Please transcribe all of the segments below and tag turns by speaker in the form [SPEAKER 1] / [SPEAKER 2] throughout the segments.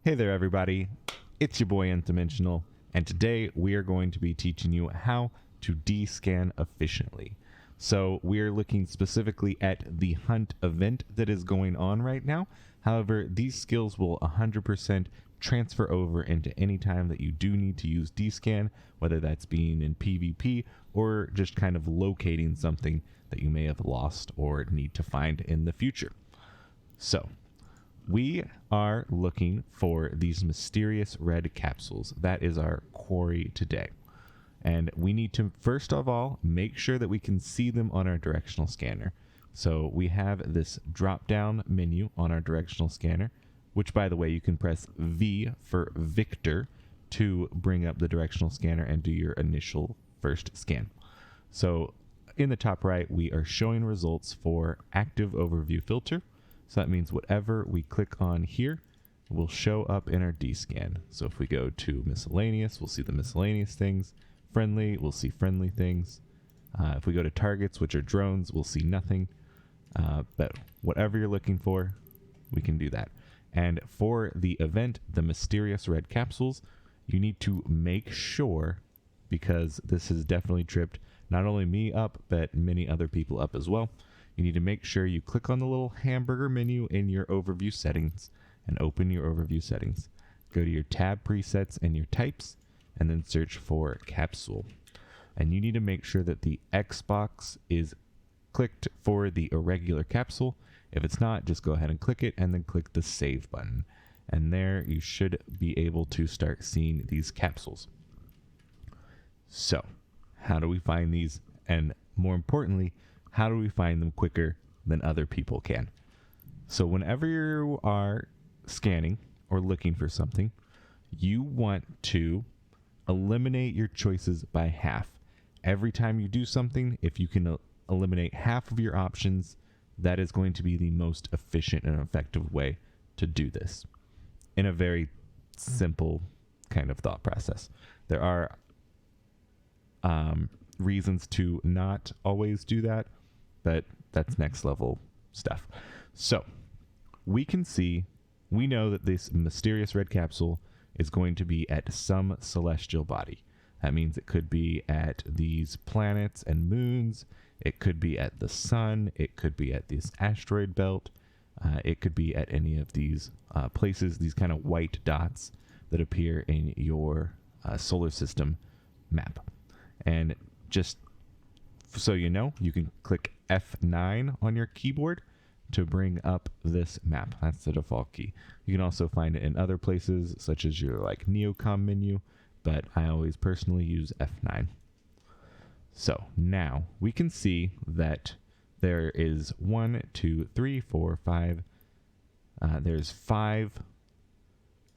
[SPEAKER 1] Hey there, everybody. It's your boy Nth Dimensional, and today we are going to be teaching you how to DScan efficiently. So we are looking specifically at the hunt event that is going on right now. However, these skills will 100% transfer over into any time that you do need to use DScan, whether that's being in PvP or just kind of locating something that you may have lost or need to find in the future. So we are looking for these mysterious red capsules. That is our quarry today. And we need to, first of all, make sure that we can see them on our directional scanner. So we have this drop-down menu on our directional scanner, which, by the way, you can press V for Victor to bring up the directional scanner and do your initial first scan. So in the top right, we are showing results for active overview filter. So that means whatever we click on here will show up in our DScan. So if we go to miscellaneous, we'll see the miscellaneous things. Friendly, we'll see friendly things. If we go to targets, which are drones, we'll see nothing. But whatever you're looking for, we can do that. And for the event, the mysterious red capsules, you need to make sure, because this has definitely tripped not only me up, but many other people up as well. You need to make sure you click on the little hamburger menu in your overview settings and open your overview settings. Go to your tab presets and your types and then search for capsule. And you need to make sure that the Xbox is clicked for the irregular capsule. If it's not, just go ahead and click it and then click the save button. And there you should be able to start seeing these capsules. So, how do we find these? And more importantly, how do we find them quicker than other people can? So whenever you are scanning or looking for something, you want to eliminate your choices by half. Every time you do something, if you can eliminate half of your options, that is going to be the most efficient and effective way to do this in a very simple kind of thought process. There are reasons to not always do that, but that's next level stuff. So we know that this mysterious red capsule is going to be at some celestial body. That means it could be at these planets and moons. It could be at the sun. It could be at this asteroid belt. It could be at any of these places, these kind of white dots that appear in your solar system map. And just so you know, you can click F9 on your keyboard to bring up this map. That's the default key. You can also find it in other places, such as your Neocom menu, but I always personally use F9. So now we can see that there is 1, 2, 3, 4, 5. There's 5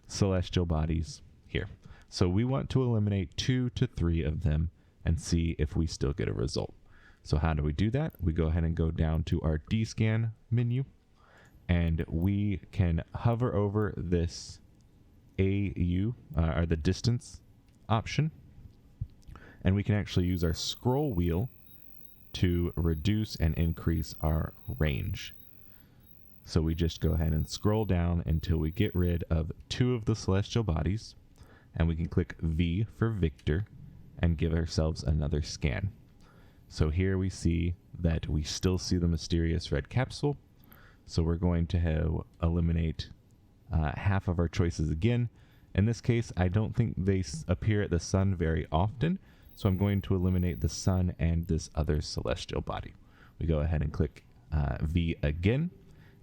[SPEAKER 1] celestial bodies here. So we want to eliminate 2 to 3 of them and see if we still get a result. So how do we do that? We go ahead and go down to our DScan menu, and we can hover over this AU, or the distance option, and we can actually use our scroll wheel to reduce and increase our range. So we just go ahead and scroll down until we get rid of 2 of the celestial bodies, and we can click V for Victor and give ourselves another scan. So here we see that we still see the mysterious red capsule. So we're going to eliminate half of our choices again. In this case, I don't think they appear at the sun very often. So I'm going to eliminate the sun and this other celestial body. We go ahead and click V again,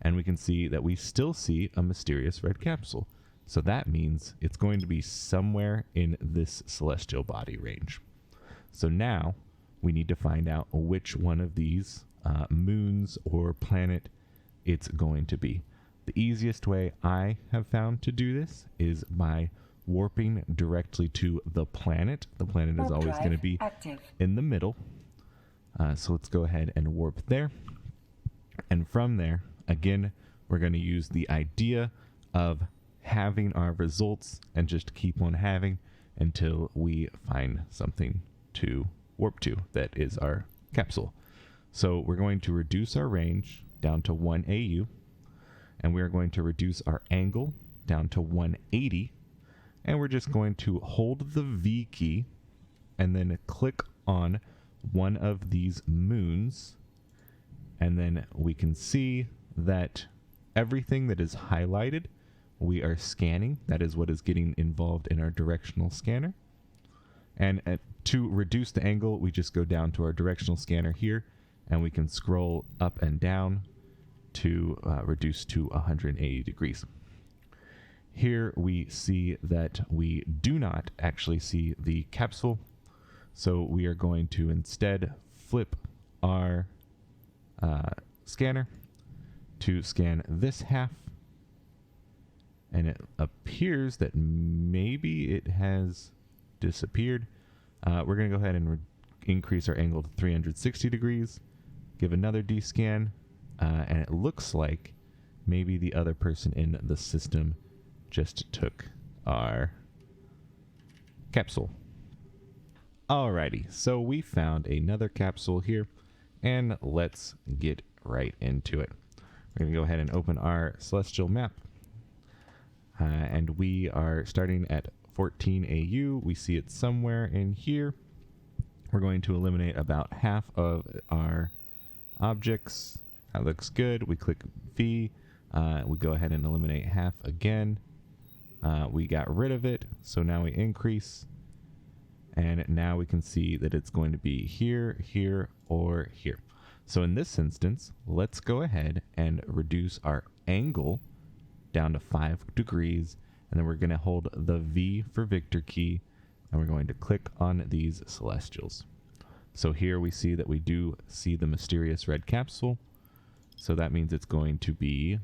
[SPEAKER 1] and we can see that we still see a mysterious red capsule. So that means it's going to be somewhere in this celestial body range. So now we need to find out which one of these moons or planet it's going to be. The easiest way I have found to do this is by warping directly to the planet. The planet is always going to be in the middle. So let's go ahead and warp there. And from there, again, we're going to use the idea of having our results and just keep on having until we find something to warp to that is our capsule. So we're going to reduce our range down to 1 AU, and we are going to reduce our angle down to 180. And we're just going to hold the V key and then click on one of these moons. And then we can see that everything that is highlighted, we are scanning. That is what is getting involved in our directional scanner. And to reduce the angle, we just go down to our directional scanner here, and we can scroll up and down to reduce to 180 degrees. Here we see that we do not actually see the capsule, so we are going to instead flip our scanner to scan this half, and it appears that maybe it has disappeared. We're going to go ahead and increase our angle to 360 degrees, give another DScan, and it looks like maybe the other person in the system just took our capsule. Alrighty, so we found another capsule here, and let's get right into it. We're going to go ahead and open our celestial map, and we are starting at 14 AU. We see it somewhere in here. We're going to eliminate about half of our objects. That looks good. We click V. We go ahead and eliminate half again. We got rid of it, so now we increase, and now we can see that it's going to be here, here, or here. So in this instance, let's go ahead and reduce our angle down to 5 degrees, and then we're going to hold the V for Victor key, and we're going to click on these celestials. So here we see that we do see the mysterious red capsule, so that means it's going to be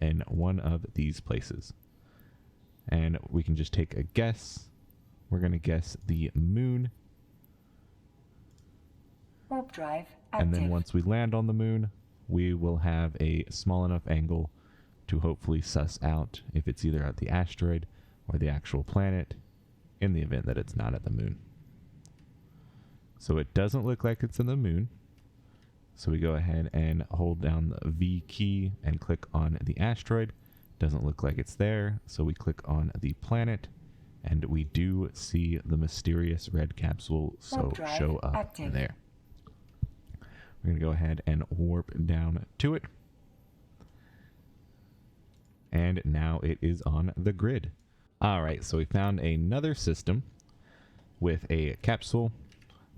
[SPEAKER 1] in one of these places. And we can just take a guess. We're going to guess the moon.
[SPEAKER 2] Warp drive active.
[SPEAKER 1] And then once we land on the moon, we will have a small enough angle to hopefully suss out if it's either at the asteroid or the actual planet, in the event that it's not at the moon. So it doesn't look like it's in the moon. So we go ahead and hold down the V key and click on the asteroid. Doesn't look like it's there, so we click on the planet, and we do see the mysterious red capsule show up
[SPEAKER 2] active.
[SPEAKER 1] There. We're going to go ahead and warp down to it, and now it is on the grid. Alright, so we found another system with a capsule.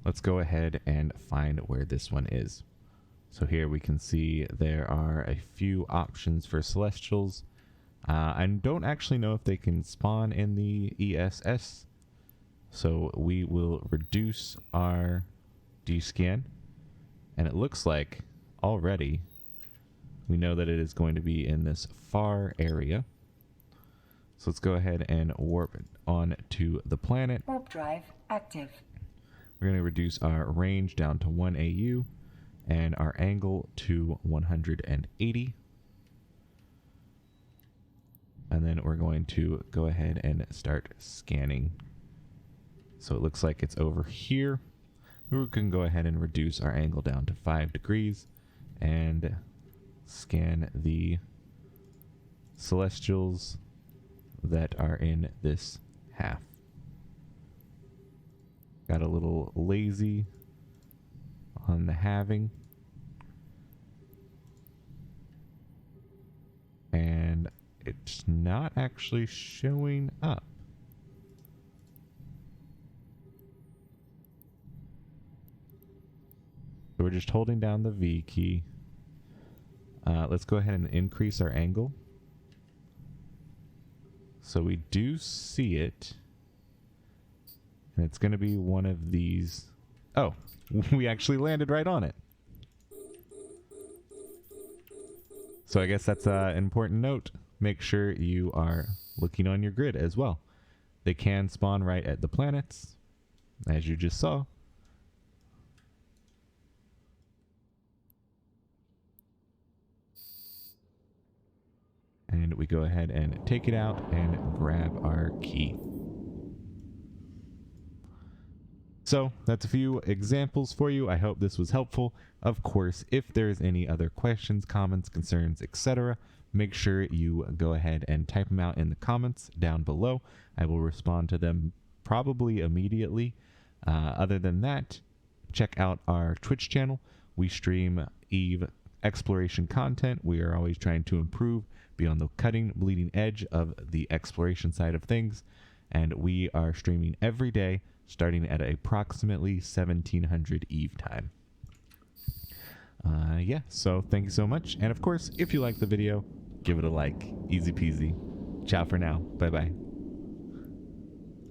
[SPEAKER 1] Let's go ahead and find where this one is. So here we can see there are a few options for celestials. I don't actually know if they can spawn in the ESS, so we will reduce our DScan, and it looks like already we know that it is going to be in this far area. So let's go ahead and warp on to the planet.
[SPEAKER 2] Warp drive active.
[SPEAKER 1] We're going to reduce our range down to 1 AU and our angle to 180. And then we're going to go ahead and start scanning. So it looks like it's over here. We can go ahead and reduce our angle down to 5 degrees and scan the celestials that are in this half. Got a little lazy on the halving. And it's not actually showing up. So we're just holding down the V key. Let's go ahead and increase our angle. So we do see it. And it's going to be one of these. Oh, we actually landed right on it. So I guess that's an important note. Make sure you are looking on your grid as well. They can spawn right at the planets, as you just saw. And we go ahead and take it out and grab our key. So that's a few examples for you. I hope this was helpful. Of course, if there's any other questions, comments, concerns, etc., make sure you go ahead and type them out in the comments down below. I will respond to them probably immediately. Other than that, check out our Twitch channel. We stream EVE exploration content. We are always trying to improve, be on the cutting, bleeding edge of the exploration side of things. And we are streaming every day, starting at approximately 1700 EVE time. Yeah, so thank you so much. And of course, if you like the video, give it a like. Easy peasy. Ciao for now. Bye-bye.